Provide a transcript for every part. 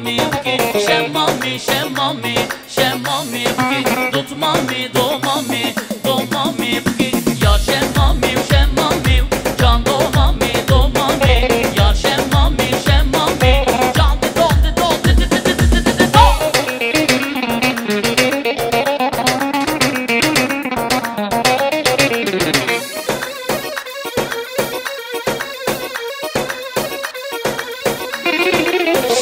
شمامی بکی شمامی شمامی شمامی بکی دوتمامی دومامی دومامی بکی یار شمامی و شمامی جان دومامی دومامی یار شمامی شمامی جان دو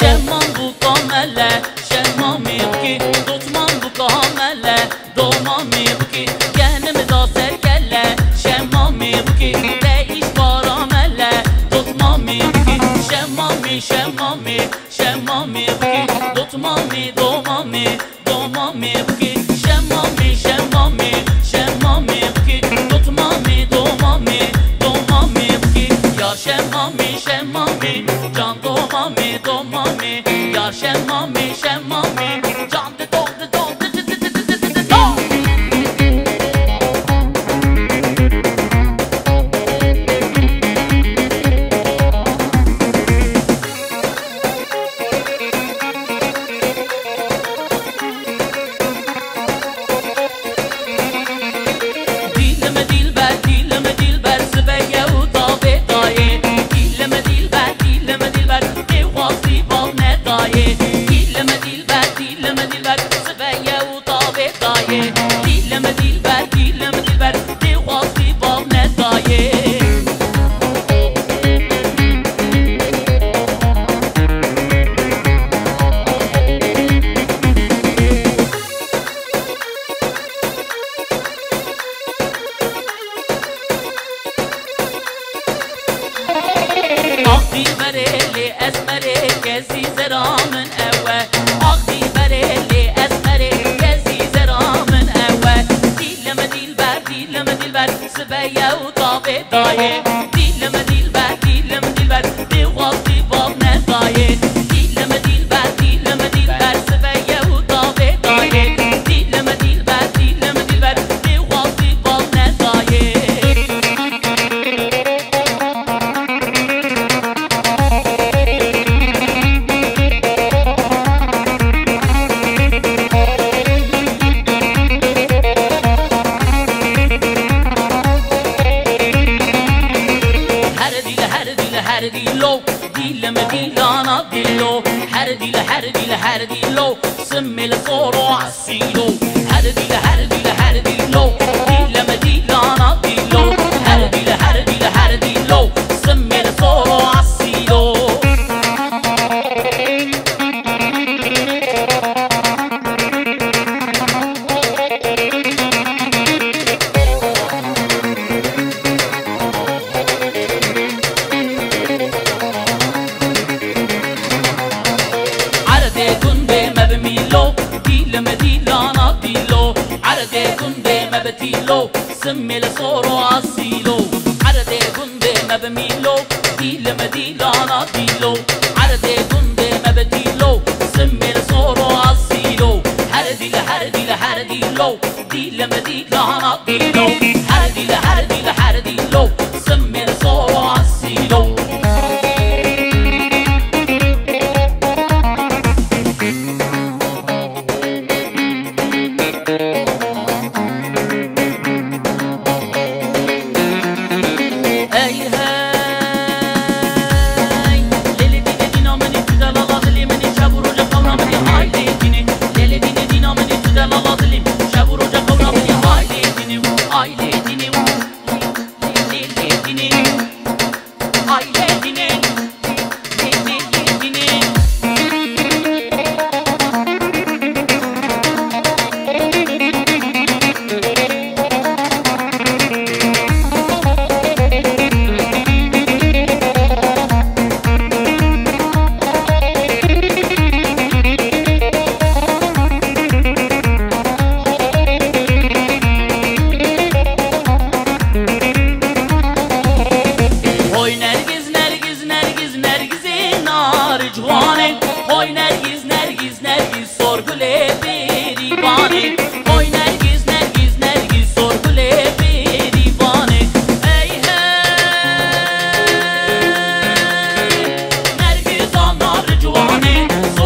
شمان بو کامله شمامی بکی دوتمان بو کامله دومامی بکی گهنم دا سرگله شمامی بکی دیش بارامله دوتمامی بکی شمامی شمامی شمامی بکی دوتمامی دومامی دومامی بکی شمامی شمامی شمامی بکی دوتمامی دومامی دومامی بکی یار شمامی شمامی جان دومامی دومامی یار شمامی شمامی جان دو آخی برلی اسمره کسی زرامن اوه آخی برلی اسمره کسی زرامن اوه دیلم دیل بر سبیه و طابه دایه دیلم دیل بر دیوازی باب ندایه دیلم دیل بر سبیه و طابه دایه دیلم دیل بر دیوازی باب ندایه هر دیلو دیلم دیلانا دیلو هر دیلو سمي الفورو عالسيلو هر دیلو دیلم دیلانا دیلو هر دیلو سمي الفورو عالسيلو بتيلو سمي الصورو عالسيلو عردي قندي ما بميلو ديل مديلانا ديلو عردي قندي ما بتيلو سمي الصورو عالسيلو هرديلو ديل مديلانا ديلو هرديلو سمي الصورو عالسيلو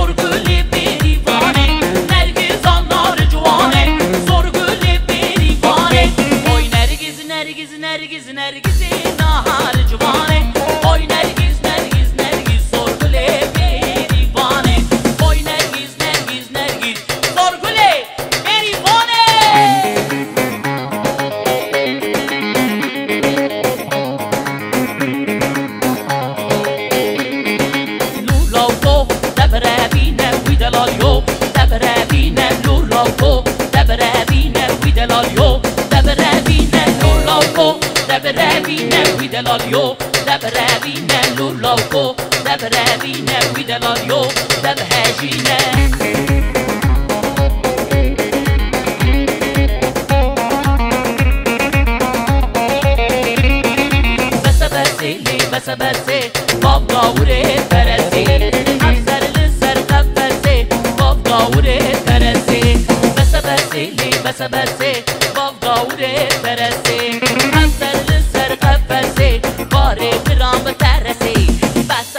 Sorgu دلاریو دب روینه لولاوکو دب روینه وی دلاریو دب هجینه بس باب گاوره ترسی افسر لسر قفسه باب گاوره ترسی بس باب گاوره ترسی افسر لسر قفسه باره برام ترسی بس